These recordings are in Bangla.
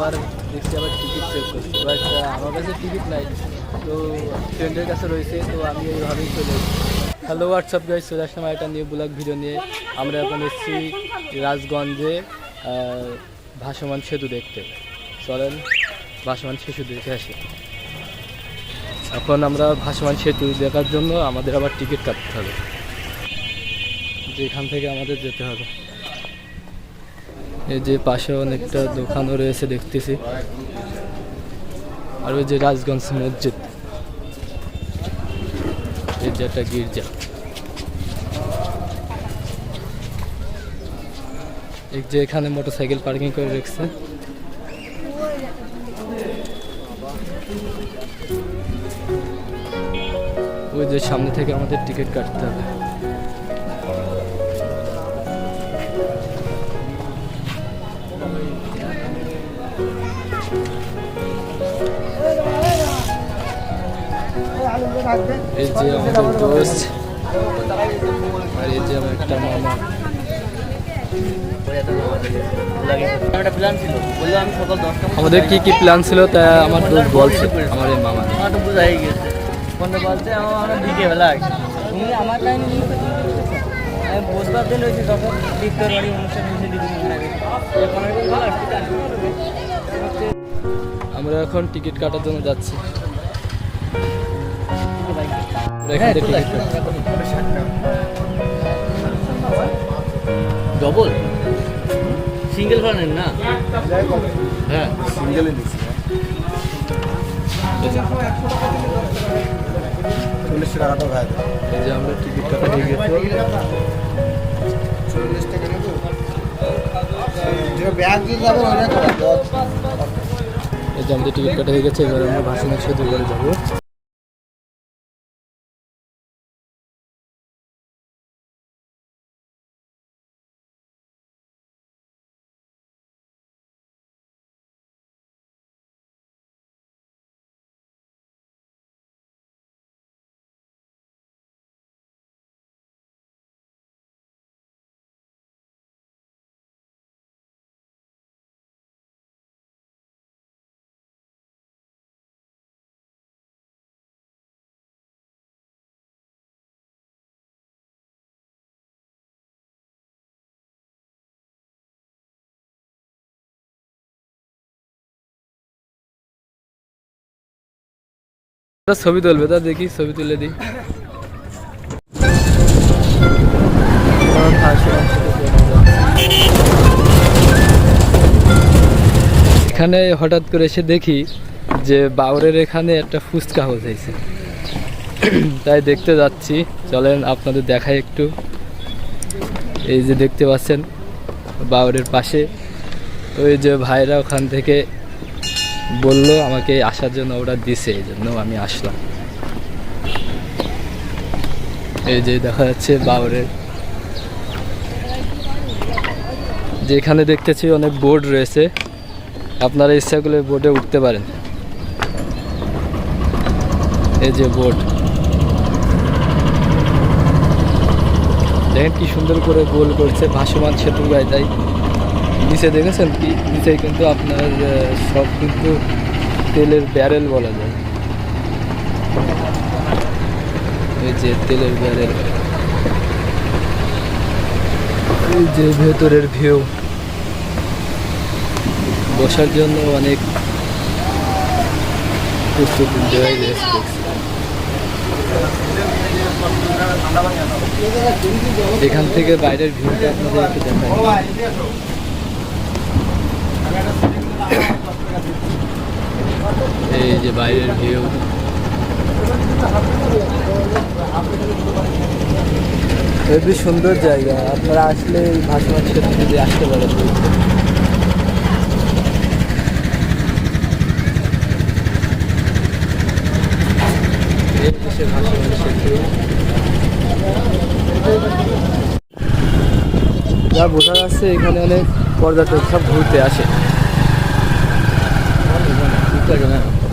আবার দেখছি আবার টিকিট চেক করছি, বাট আমার কাছে টিকিট নাই, তো ফ্রেন্ডের কাছে রয়েছে, তো আমি এইভাবেই চলে এসেছি। হ্যালো হোয়াটসঅ্যাপ গাইস, চলে আসলাম একটা নিউ ব্লগ ভিডিও নিয়ে। আমরা এখন এসেছি রাজগঞ্জে ভাসমান সেতু দেখতে। চলেন ভাসমান সেতু দেখে আসি। এখন আমরা ভাসমান সেতু দেখার জন্য আমাদের আবার টিকিট কাটতে হবে, যেখান থেকে আমাদের যেতে হবে। এই যে পাশে অনেকটা দোকানও রয়েছে দেখতেছি, আর ওই যে রাজগঞ্জ মসজিদ, এই যে একটা গির্জা, এই যে এখানে মোটরসাইকেল পার্কিং করে রেখেছে। ওই যে সামনে থেকে আমাদের টিকিট কাটতে হবে। এই যে আমাদের দোস্ত, আর এই যে আমার একটা মামা। আমাদের কি কি প্ল্যান ছিল তা আমার দোস্ত বলছে, আমার এই মামা। আমার তো বোঝাই গেছে, বলছে আমার বিকেবেলা তুমি আমার টাইম আমি বুঝবার দিন রয়েছি, তখন লিখতে বাড়ি অনুষ্ঠান আমরা এখন টিকিট কাটার জন্য যাচ্ছি। ডবল সিঙ্গেল ফানেন না? হ্যাঁ সিঙ্গেলই নিচ্ছি। 40 টাকা তো ভাই, এই যে আমরা টিকিট কাটা হয়ে গেছে। 40 টাকা নেব, যে ব্যাগ দিয়ে যাবে ওইটা তো। এই যে আমাদের টিকিট কাটা হয়ে গেছে, এবার আমরা ভাসমান সেতু করে যাবো। ছবি তুলবে, তা দেখি ছবি তুলে দিই। এখানে হঠাৎ করে এসে দেখি যে বাউরের এখানে একটা ফুচকা হাউস হয়েছে, তাই দেখতে যাচ্ছি। চলেন আপনাদের দেখাই একটু। এই যে দেখতে পাচ্ছেন বাউরের পাশে, ওই যে ভাইরা ওখান থেকে বললো আমাকে আসার জন্য, ওরা দিছে, এই জন্য আমি আসলাম। এই যে দেখা যাচ্ছে বাউরের, যেখানে দেখতেছি অনেক বোর্ড রয়েছে, আপনারা ইচ্ছা করলে বোর্ডে উঠতে পারেন। এই যে বোর্ড দেখেন কি সুন্দর করে গোল করছে, ভাসমান সেতু গায়ে। তাই নিচে দেখেছেন কি, নিচে কিন্তু আপনার সব কিন্তু তেলের ব্যারেল বলা যায়। এই যে তেলের ব্যারেল, এই যে ভেতরের ভিউ, বসার জন্য অনেক প্রস্তুতি দেওয়া গেছে। এখান থেকে বাইরের ভিউটা আপনাদের একটু দেখাই। এই যে বাইরের ভিউ, খুবই সুন্দর জায়গা। আপনারা আসলে এই ভাসমান সেতু যদি আসতে পারেন। যা বোঝা যাচ্ছে এখানে অনেক পর্যটক সব ঘুরতে আসে।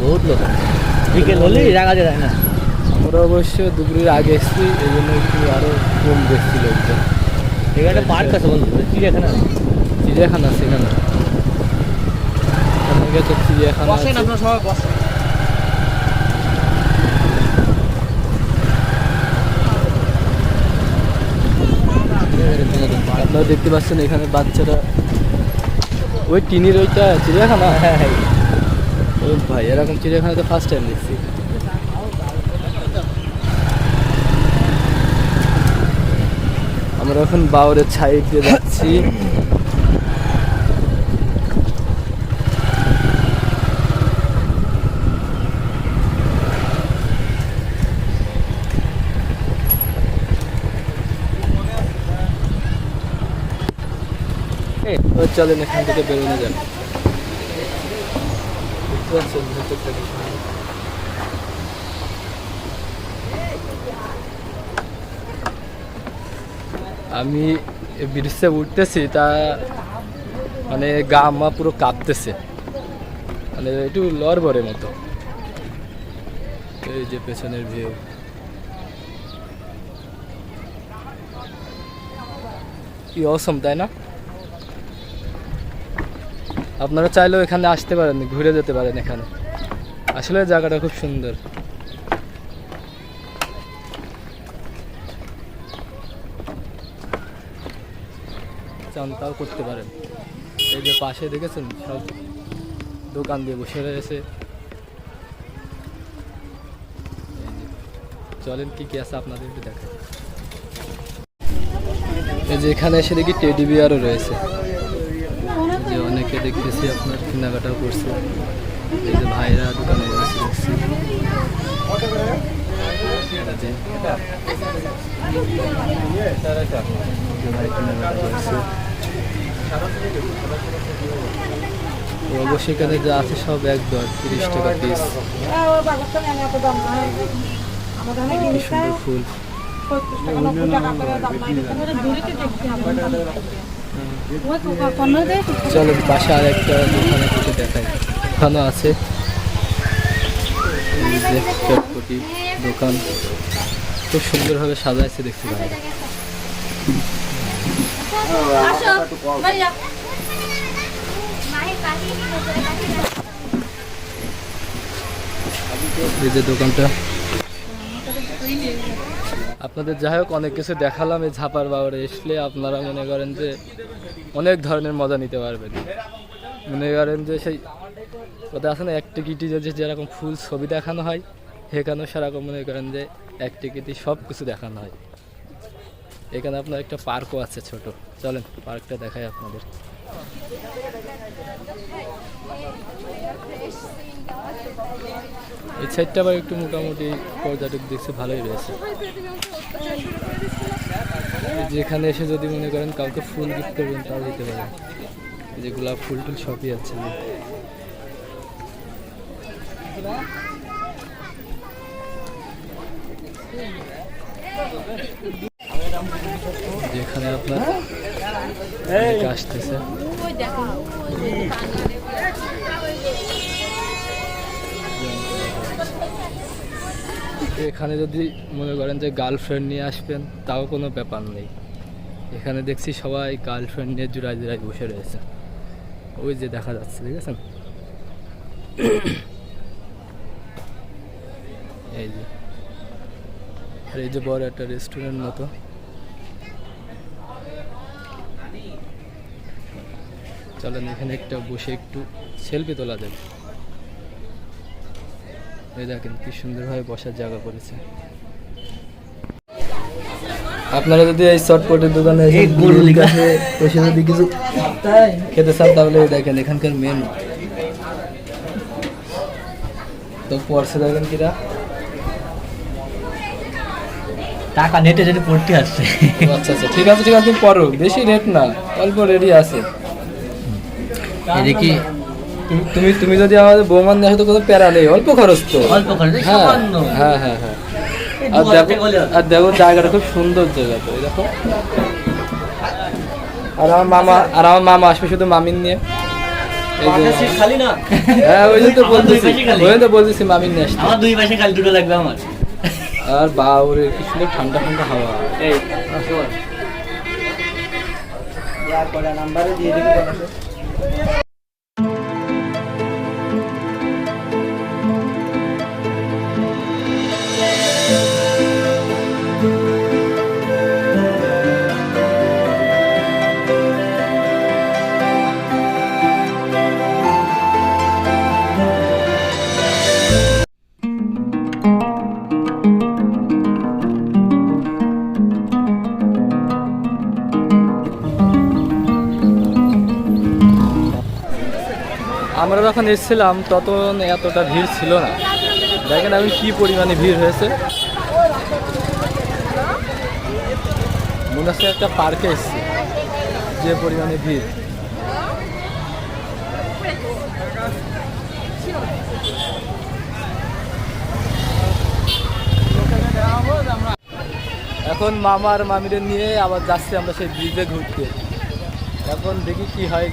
বহুত লোক বিকেল হলেই জায়গা যায় না। আমরা অবশ্য দুপুরের আগে এসেছি, এই জন্য একটু আরো কম দেখছি লোকজন। এখানে পার্ক আছে বন্ধু, চিড়িয়াখানা। চিড়িয়াখানা আছে এখানে, এদিকে তো চিড়িয়াখানা আছে। আপনারা দেখতে পাচ্ছেন এখানে বাচ্চারা ওই টিনির ওইটা চিড়িয়াখানা। হ্যাঁ হ্যাঁ ও ভাই এরকম চিড়িয়াখানা তো ফার্স্ট টাইম দেখছি। আমরা এখন বাউরের সাইড দিয়ে যাচ্ছি। চলেন এখান থেকে বেরোনো যান। আমি ব্রিজে উঠতেছি তা মানে গা আমা পুরো কাঁপতেছে, মানে একটু লড়বড়ের মতো। এই যে পেছনের ভিউ, কি অসম তাই না? আপনারা চাইলেও এখানে আসতে পারেন, ঘুরে যেতে পারেন। এখানে আসলে জায়গাটা খুব সুন্দর। চান্তাও করতে পারেন। এই যে পাশে দেখেছেন সব দোকান দিয়ে বসে রয়েছে। চলেন কি কি আছে আপনাদেরকে দেখাই। এই যে এখানে এসে দেখি টেডি বিয়ারও রয়েছে, যে অনেকে দেখতেছি আপনার কেনাকাটাও করছে। এই যে ভাইরা দোকানে রয়েছে দেখছি। অবশ্যই এখানে যা আছে সব এক দর 30 টাকা পিস। কি সুন্দর ফুল। চলো পাশে আর একটা দোকানে কিছু দেখাই। ওখানে আছে চটপটি দোকান, খুব সুন্দরভাবে সাজাইছে দেখছি ভাই। এই যে দোকানটা আপনাদের যাই হোক অনেক কিছু দেখালাম। এই ঝাপার বাউরে আসলে আপনারা মনে করেন যে অনেক ধরনের মজা নিতে পারবেন। মনে করেন যে সেই ওটা আছে না এক টিকিটি যে যেরকম ফুল ছবি দেখানো হয়, সেখানেও সেরকম মনে করেন যে এক টিকিটি সব কিছু দেখানো হয়। এখানে আপনার একটা পার্কও আছে ছোট, চলেন পার্কটা দেখাই আপনাদের। এই সাইডটা আবার একটু মোটামুটি পর্যটক দেখছে ভালোই রয়েছে। যেখানে এসে যদি মনে করেন কাউকে ফুল গিফট করবেন তাও দিতে পারেন। যে গোলাপ ফুল টুল সবই আছে। যেখানে আপনার আসতেছে এখানে যদি মনে করেন যে গার্লফ্রেন্ড নিয়ে আসবেন তাও কোনো ব্যাপার নেই। এখানে দেখছি সবাই গার্লফ্রেন্ড নিয়ে জোড়ায় জোড়ায় বসে রয়েছে, ওই যে দেখা যাচ্ছে দেখেছেন। এই যে আর এই যে বড় একটা রেস্টুরেন্ট মতো। চলেন এখানে একটা বসে একটু সেলফি তোলা যাবে। এই দেখেন কি সুন্দরভাবে বসার জায়গা করেছে। আপনারা যদি এই চটপটের দোকানে বসে যদি কিছু খেতে চান তাহলে দেখেন এখানকার মেনু তো পড়ছে দেখেন কিরা টাকা নেটে যদি পড়তে আসছে। আচ্ছা আচ্ছা ঠিক আছে তুমি পড়ো, বেশি রেট না, অল্প রেডি আছে। এদিকে তুমি তুমি যদি আমাদের বৌমান দেখো তো কোনো প্যারা নেই, অল্প খরচ তো। অল্প খরচ হ্যাঁ হ্যাঁ হ্যাঁ হ্যাঁ। আর দেখো জায়গাটা খুব সুন্দর জায়গা তো, এই দেখো। আর আমার মামা আসবে শুধু মামিন নিয়ে। খালি না, হ্যাঁ ওই জন্য তো বলতেছি মামিন নিয়ে আসতে। আমার দুই পাশে খালি দুটো লাগবে আমার। আর বাউরে কি সুন্দর ঠান্ডা ঠান্ডা হাওয়া। এই নাম্বারে দিয়ে দিবি। আমরা যখন এসেছিলাম তখন এতটা ভিড় ছিল না। দেখেন আমি কি পরিমাণে ভিড় হয়েছে, মনে হচ্ছে একটা পার্কে এসেছি, যে পরিমাণে ভিড়। এখন মামা আর মামিদের নিয়ে আবার যাচ্ছি আমরা সেই ব্রিজে ঘুরতে। এখন দেখি কি হয়,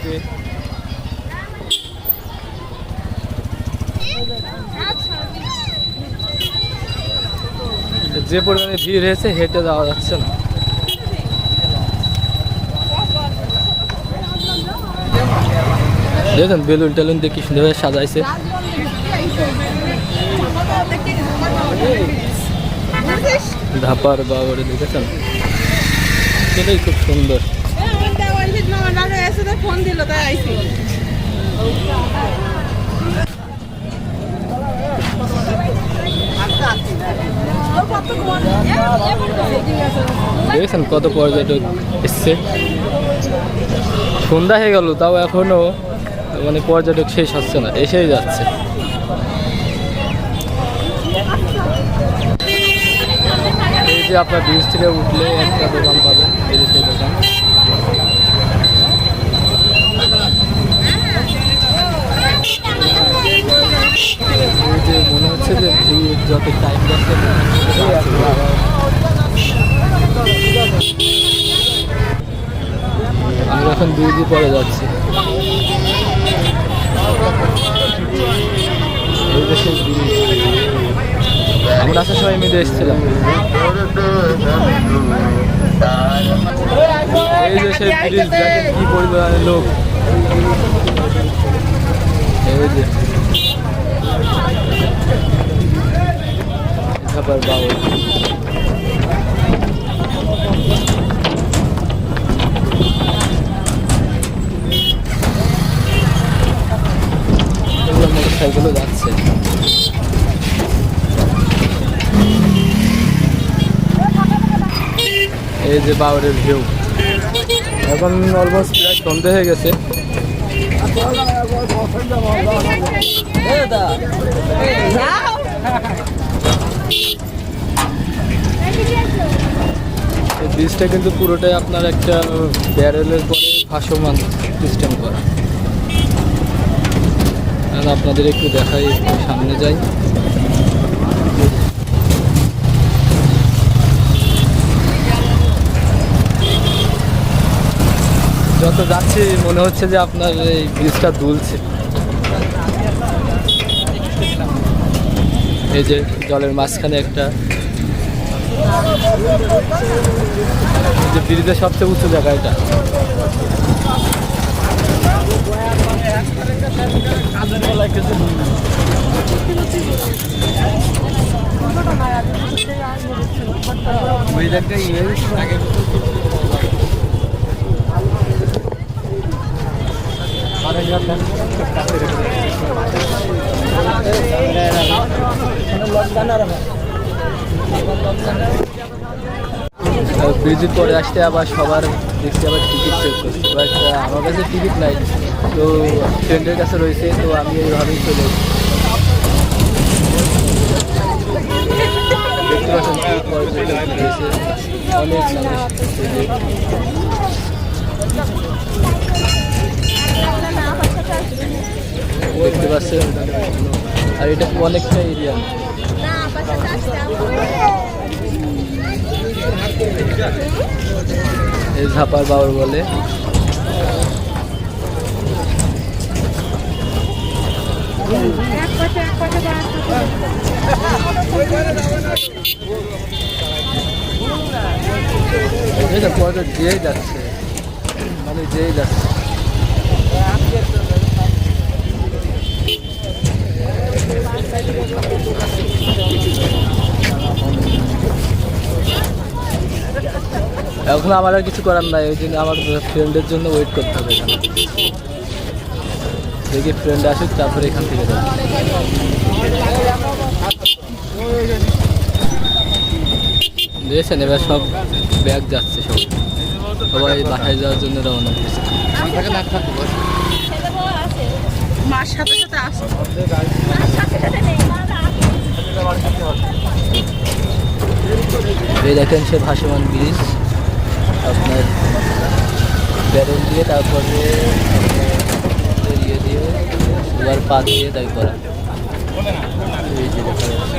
যে পরিমাণে ভিড় হয়েছে হেঁটে যাওয়া যাচ্ছে না। দেখুন বেলুন টেলুন দিয়ে কি সুন্দরভাবে সাজাইছে। ধাপার বাবরে দেখেছেন, সেটাই খুব সুন্দর। ফোন দিল তাই আইসি। দেখেছেন কত পর্যটক এসছে। সন্ধ্যা হয়ে গেল তাও এখনো মানে পর্যটক শেষ হচ্ছে না, এসেই যাচ্ছে। এই যে আপনার ব্রিজ থেকে উঠলে একটা দোকান পাবেন, এই যে সেই দোকান। এই যে মনে হচ্ছে যে ভিড় যত টাইম যাচ্ছে আমি এখন ব্রিজে পরে যাচ্ছি। এই যে সেই ব্রিজ, আমরা আসার সময় মিলে এসেছিলাম। এই যে সেই ব্রিজ, দেখেন কি পরিমাণে লোক। এই যে ধাপার বাবু, মোটরসাইকেলও যাচ্ছে। এই যে বাউরের ভিউ। এখন অলমোস্ট প্রায় সন্ধে হয়ে গেছে। এই ব্রিজটা কিন্তু পুরোটাই আপনার একটা ব্যারেলের পরে ভাসমান সিস্টেম করা। আপনাদের একটু দেখাই, সামনে যাই। যত যাচ্ছি মনে হচ্ছে যে আপনার এই ব্রিজটা দুলছে। এই যে জলের মাঝখানে একটা, এই যে ব্রিজের সবচেয়ে উঁচু জায়গা এটা। ব্রিজের পরে আসতে আবার সবার দেখছি আবার টিকিট চেক করছি। এবার আমার কাছে টিকিট নাই, তো ফ্রেন্ডের কাছে রয়েছে, তো আমি এইভাবেই চলে দেখতে পাচ্ছেন কি পর্যটক রয়েছে, অনেক দেখতে পাচ্ছেন। আর এটা অনেকটা এরিয়া, এই ঝাপার বাউর বলে। পর্যটক যেই যাচ্ছে, মানে যেই যাচ্ছে। এখন আমার আর কিছু করার নাই, ওই জন্য আমার ফ্রেন্ডের জন্য ওয়েট করতে হবে এখানে। দেখি ফ্রেন্ড আসুক, তারপরে এখান থেকে যাবো। দেখছেন এবার সব ব্যাগ যাচ্ছে, সবাই বাসায় যাওয়ার জন্য রওনা দিয়েছে। মার সাথে সাথে আসো। এই দেখেন সে ভাসমান ব্রিজ আপনার ব্যারেল দিয়ে তারপরে আপনার ইয়ে দিয়ে এবার পা দিয়ে তাই করা এই যে দেখা যাচ্ছে।